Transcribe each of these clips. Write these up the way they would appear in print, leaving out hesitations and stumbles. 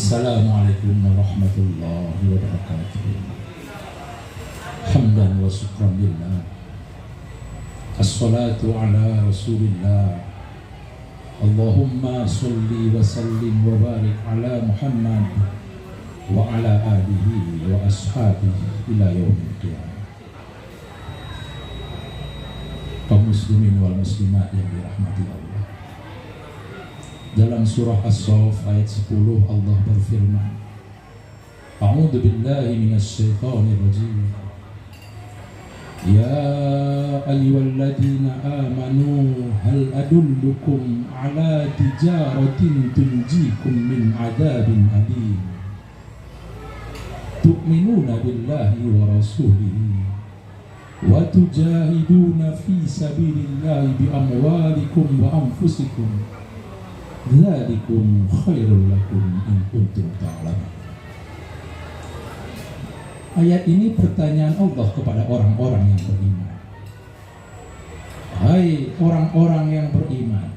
Assalamualaikum warahmatullahi wabarakatuh. Hamdan wa syukran lillah. Assalatu ala rasulillah. Allahumma salli wa sallim wa barik ala Muhammad wa ala alihi wa ashabihi ila yaumil qiyamah. Kaum muslimin wal muslimat yang dirahmati Allah. Dalam surah As-Saff ayat 10 Allah berfirman, A'udzu billahi minasy syaithanir rajim. Ya ayyuhalladzina amanu hal adullukum ala tijaratin tunjikum min adzabin alim. Tu'minuna billahi wa rasulihi wa tujahiduna fi sabilillahi bi amwalikum wa anfusikum. Dzalikum khairul lakum in kuntum ta'lamun. Ayat ini pertanyaan Allah kepada orang-orang yang beriman. Hai orang-orang yang beriman,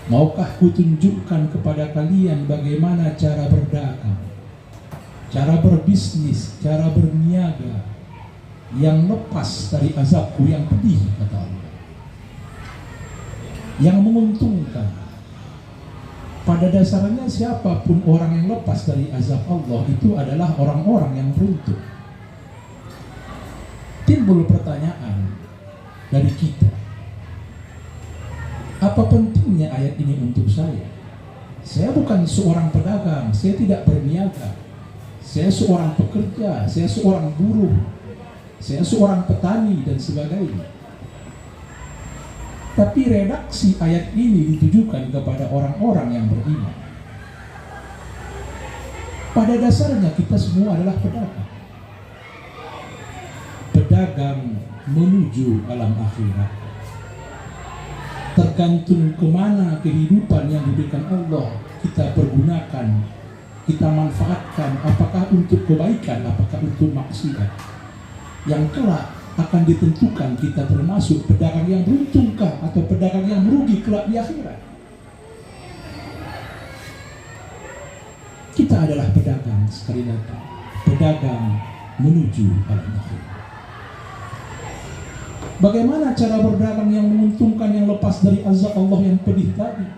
maukah kutunjukkan kepada kalian bagaimana cara berdagang, cara berbisnis, cara berniaga yang lepas dari azabku yang pedih, kata Allah, yang menguntungkan. Pada dasarnya siapapun orang yang lepas dari azab Allah itu adalah orang-orang yang beruntung. Timbul pertanyaan dari kita, apa pentingnya ayat ini untuk saya? Saya bukan seorang pedagang, saya tidak berniaga. Saya seorang pekerja, saya seorang buruh, saya seorang petani dan sebagainya. Tapi redaksi ayat ini ditujukan kepada orang-orang yang beriman. Pada dasarnya kita semua adalah pedagang. Pedagang menuju alam akhirat. Tergantung kemana kehidupan yang diberikan Allah kita pergunakan, kita manfaatkan, apakah untuk kebaikan, apakah untuk maksiat. Yang kelak akan ditentukan kita termasuk pedagang yang beruntungkah atau pedagang yang merugi kelak di akhirat. Kita adalah pedagang, sekali lagi, pedagang menuju alam akhirat. Bagaimana cara berdagang yang menguntungkan, yang lepas dari azab Allah yang pedih tadi?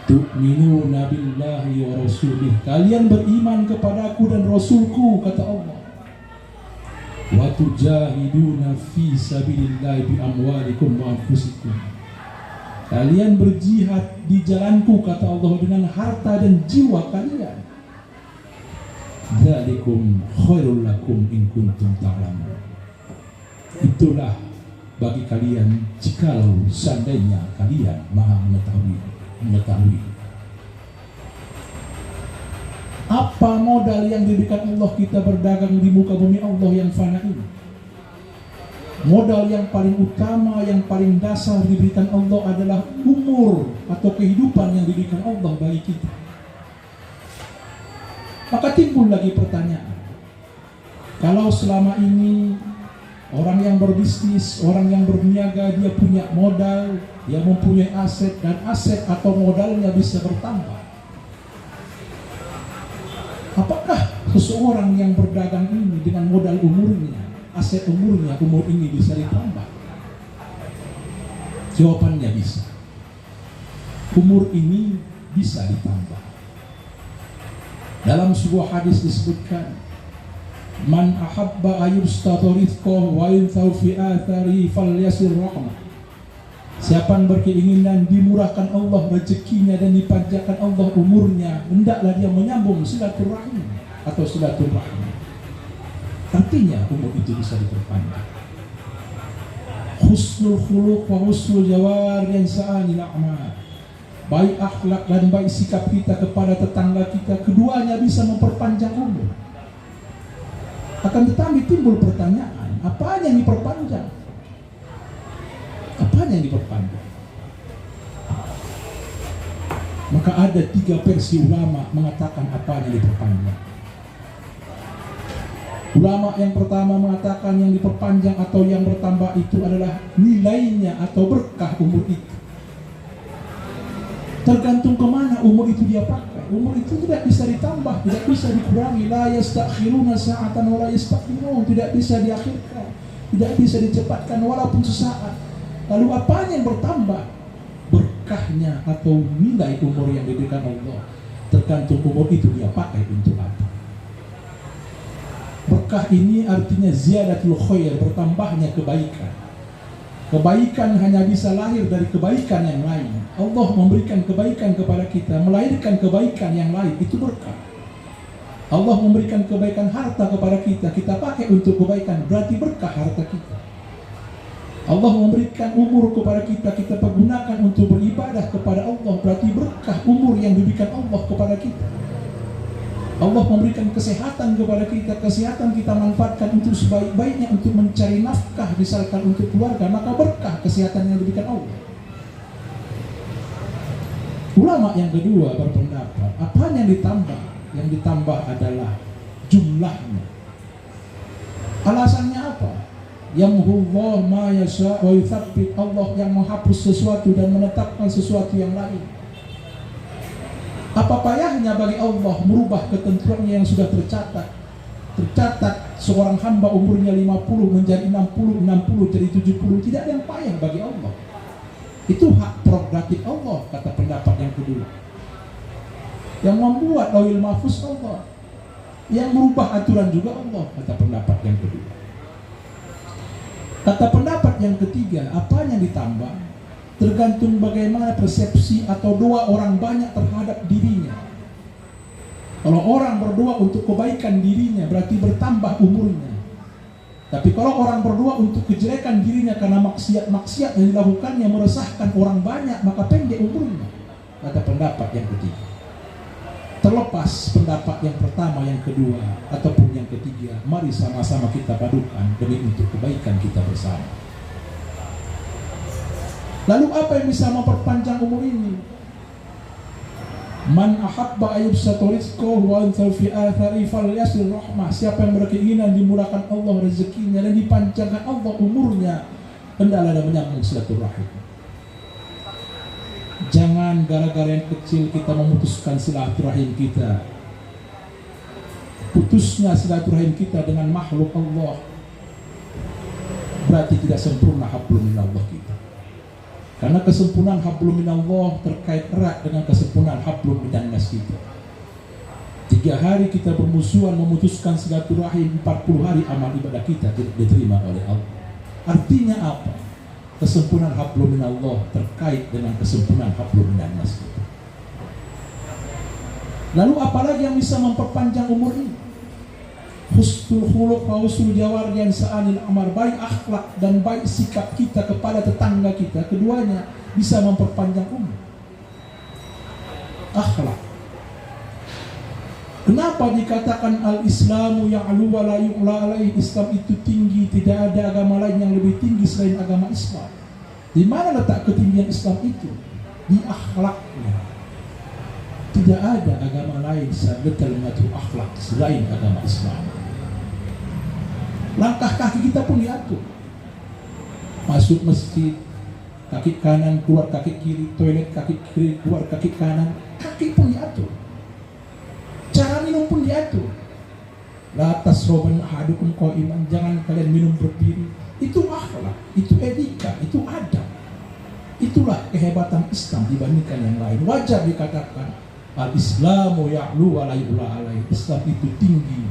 Tu'minuna billahi wa rasulih. Kalian beriman kepadaku dan Rasulku, kata Allah. Wa tujahiduna fi sabilillahi bi amwalikum wa anfusikum. Kalian berjihad di jalanku, kata Allah, dengan harta dan jiwa kalian. Dzalikum khairul lakum in kuntum ta'lamun. Itulah bagi kalian jikalau seandainya kalian maha mengetahui. Apa modal yang diberikan Allah kita berdagang di muka bumi Allah yang fana ini? Modal yang paling utama, yang paling dasar diberikan Allah adalah umur atau kehidupan yang diberikan Allah bagi kita. Maka timbul lagi pertanyaan, kalau selama ini orang yang berbisnis, orang yang berniaga, dia punya modal, dia mempunyai aset, dan aset atau modalnya bisa bertambah, apakah seseorang yang berdagang ini dengan modal umurnya, aset umurnya, umur ini bisa ditambah? Jawabannya bisa. Umur ini bisa ditambah. Dalam sebuah hadis disebutkan, Man ahabba ayyustata rizqahu wa yunthau fi athari falyasir rahmah. Siapa yang berkeinginan dimurahkan Allah rezekinya dan dipanjangkan Allah umurnya, hendaklah dia menyambung silaturahim atau silaturahim. Artinya umur itu bisa diperpanjang. Husnul khuluq wa husnul jawar yang sa'anil a'mal. Baik akhlak dan baik sikap kita kepada tetangga kita, keduanya bisa memperpanjang umur. Akan tetapi timbul pertanyaan, apa yang diperpanjang? Apa yang diperpanjang? Maka ada 3 versi ulama mengatakan apa yang diperpanjang. Ulama yang pertama mengatakan yang diperpanjang atau yang bertambah itu adalah nilainya atau berkah umur itu. Tergantung kemana umur itu dia pakai. Umur itu tidak bisa ditambah, tidak bisa dikurangi. La yastakhiruna sa'atan wa la yastaqdimun, tidak bisa diakhirkan, tidak bisa dicepatkan walaupun sesaat. Lalu apa yang bertambah? Berkahnya atau nilai umur yang diberikan Allah. Tergantung umur itu dia pakai untuk apa. Berkah ini artinya ziyadatul khair, bertambahnya kebaikan. Kebaikan hanya bisa lahir dari kebaikan yang lain. Allah memberikan kebaikan kepada kita, melahirkan kebaikan yang lain, itu berkah. Allah memberikan kebaikan harta kepada kita, kita pakai untuk kebaikan, berarti berkah harta kita. Allah memberikan umur kepada kita, kita pergunakan untuk beribadah kepada Allah, berarti berkah umur yang diberikan Allah kepada kita. Allah memberikan kesehatan kepada kita, kesehatan kita manfaatkan untuk sebaik-baiknya, untuk mencari nafkah, misalkan untuk keluarga, maka berkah kesehatan yang diberikan Allah. Ulama yang kedua berpendapat, apa yang ditambah? Yang ditambah adalah jumlahnya. Alasannya apa? Yamhullah ma yasha wa yutsabbit, Allah yang menghapus sesuatu dan menetapkan sesuatu yang lain. Apa payahnya bagi Allah merubah ketentuannya yang sudah tercatat? Tercatat seorang hamba umurnya 50 menjadi 60, 60 jadi 70, tidak ada yang payah bagi Allah. Itu hak prerogatif Allah, kata pendapat yang kedua. Yang membuat Lauhul Mahfuz Allah, yang merubah aturan juga Allah, kata pendapat yang kedua. Kata pendapat yang ketiga, apa yang ditambah? Tergantung bagaimana persepsi atau doa orang banyak terhadap dirinya. Kalau orang berdoa untuk kebaikan dirinya, berarti bertambah umurnya. Tapi kalau orang berdoa untuk kejelekan dirinya karena maksiat-maksiat yang dilakukannya meresahkan orang banyak, maka pendek umurnya, kata pendapat yang ketiga. Terlepas pendapat yang pertama, yang kedua, ataupun yang ketiga, mari sama-sama kita padukan demi untuk kebaikan kita bersama. Lalu apa yang bisa memperpanjang umur ini? Man ahabba ayyubsata rizqahu wa anthal fi athari falyasir rahmah. Siapa yang berkeinginan dimurahkan Allah rezekinya dan dipanjangkan Allah umurnya, hendaklah dia menyambung silaturahim. Jangan gara-gara yang kecil kita memutuskan silaturahim kita. Putusnya silaturahim kita dengan makhluk Allah berarti tidak sempurna hablum minallah kita. Karena kesempurnaan hablum minallah terkait erat dengan kesempurnaan hablum minannas kita. 3 hari kita bermusuhan memutuskan silaturahim, 40 hari amal ibadah kita tidak diterima oleh Allah. Artinya apa? Kesempurnaan hablum minallah terkait dengan kesempurnaan hablum minannas kita. Lalu apalagi yang bisa memperpanjang umur ini? Husnul khuluq wa husnul jawar yang sa'anil amar, baik akhlak dan baik sikap kita kepada tetangga kita, keduanya bisa memperpanjang umur. Akhlak. Kenapa dikatakan al-Islamu ya'lu wa la yu'la alaih? Islam itu tinggi, tidak ada agama lain yang lebih tinggi selain agama Islam. Di mana letak ketinggian Islam itu? Di akhlaknya. Tidak ada agama lain sebetul akhlak selain agama Islam. Langkah kaki kita pun diatur. Masuk masjid, kaki kanan keluar kaki kiri, toilet kaki kiri keluar kaki kanan, kaki pun diatur. Cara minum pun diatur. La tasroban ahadukum qa'iman, jangan kalian minum berdiri. Itu akhlak, itu etika, itu adab. Itulah kehebatan Islam dibandingkan yang lain. Wajar dikatakan al-Islamu ya'lu wa la yu'la alaih. Islam itu tinggi,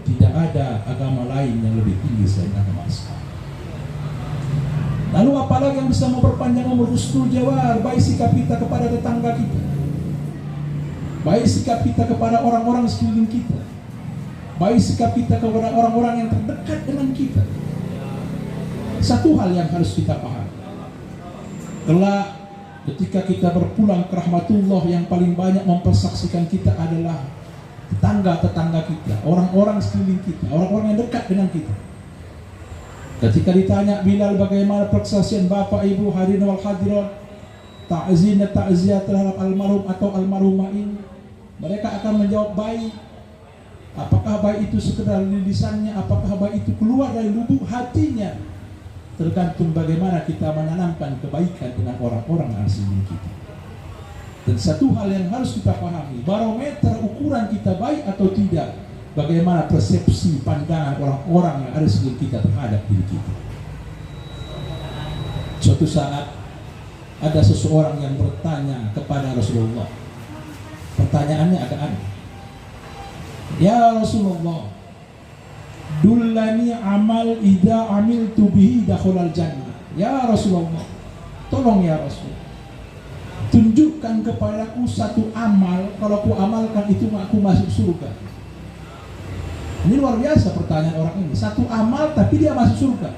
tidak ada agama lain yang lebih tinggi selain agama Islam. Lalu apalagi yang bisa memperpanjang umur? Husnul jawar, baik sikap kita kepada tetangga kita, baik sikap kita kepada orang-orang sekeliling kita, baik sikap kita kepada orang-orang yang terdekat dengan kita. Satu hal yang harus kita pahami, kelak ketika kita berpulang ke rahmatullah, yang paling banyak mempersaksikan kita adalah tetangga-tetangga kita, orang-orang sekeliling kita, orang-orang yang dekat dengan kita. Ketika ditanya Bilal bagaimana persaksian bapak ibu hadirin wal hadirat, ta'ziah terhadap almarhum atau almarhumah ini, mereka akan menjawab baik. Apakah baik itu sekedar di lisannya, apakah baik itu keluar dari lubuk hatinya, tergantung bagaimana kita menanamkan kebaikan dengan orang-orang asing kita. Dan satu hal yang harus kita pahami, barometer ukuran kita baik atau tidak, bagaimana persepsi pandangan orang-orang yang ada di sekitar kita terhadap diri kita. Suatu saat ada seseorang yang bertanya kepada Rasulullah. Pertanyaannya agak aneh. Ya Rasulullah, dullani amal idza amiltu bihi dakhulal jannah. Ya Rasulullah, tolong ya Rasul, tunjukkan kepadaku satu amal, kalau aku amalkan itu aku masuk surga. Ini luar biasa pertanyaan orang ini. Satu amal tapi dia masuk surga.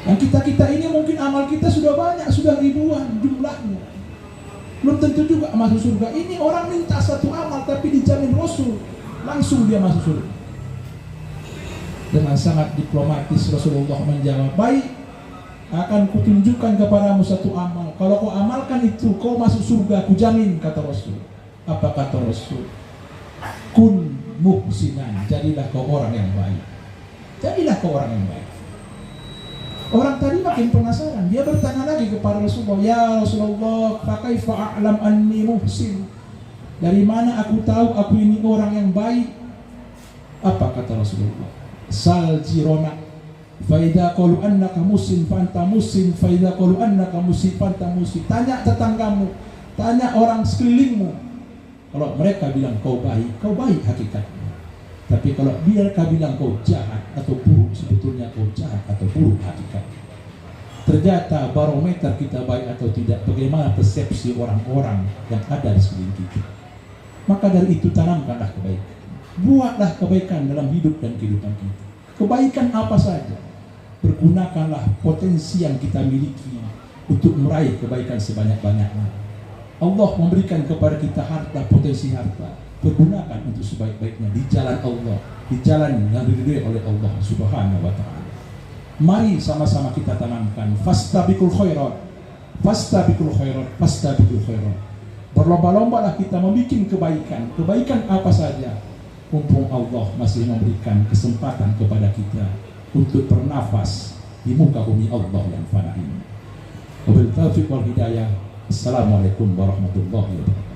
Yang kita ini mungkin amal kita sudah banyak, sudah ribuan jumlahnya, belum tentu juga masuk surga. Ini orang minta satu amal tapi dijamin Rasul, langsung dia masuk surga. Dengan sangat diplomatis Rasulullah menjawab, baik, akan kutunjukkan kepadamu satu amal. Kalau kau amalkan itu, kau masuk surga, aku jamin, kata Rasul. Apa kata Rasul? Kun muhsinan, jadilah kau orang yang baik. Jadilah kau orang yang baik. Orang tadi makin penasaran, dia bertanya lagi kepada Rasulullah, ya Rasulullah, fakaifa a'lam anni muhsin? Dari mana aku tahu aku ini orang yang baik? Apa kata Rasulullah? Sal jirona, fa idza qalu annaka muhsin fa anta muhsin, fa idza qalu annaka muhsin fa anta muhsin. Tanya tetanggamu, tanya orang sekelilingmu. Kalau mereka bilang kau baik hakikatnya. Tapi kalau mereka bilang kau jahat atau buruk, sebetulnya kau jahat atau buruk hakikat. Ternyata barometer kita baik atau tidak, bagaimana persepsi orang-orang yang ada di sekeliling kita. Maka dari itu tanamkanlah kebaikan. Buatlah kebaikan dalam hidup dan kehidupan kita. Kebaikan apa saja. Pergunakanlah potensi yang kita miliki untuk meraih kebaikan sebanyak-banyaknya. Allah memberikan kepada kita harta, potensi harta. Pergunakan untuk sebaik-baiknya di jalan Allah, di jalan yang diridhoi oleh Allah Subhanahu wa ta'ala. Mari sama-sama kita tanamkan fastabiqul khairat, fastabiqul khairat, fastabiqul khairat. Berlomba-lombalah kita membuat kebaikan. Kebaikan apa saja, mumpung Allah masih memberikan kesempatan kepada kita untuk bernafas di muka bumi Allah yang fana ini. Wabil taufiq wal hidayah. Assalamualaikum warahmatullahi wabarakatuh.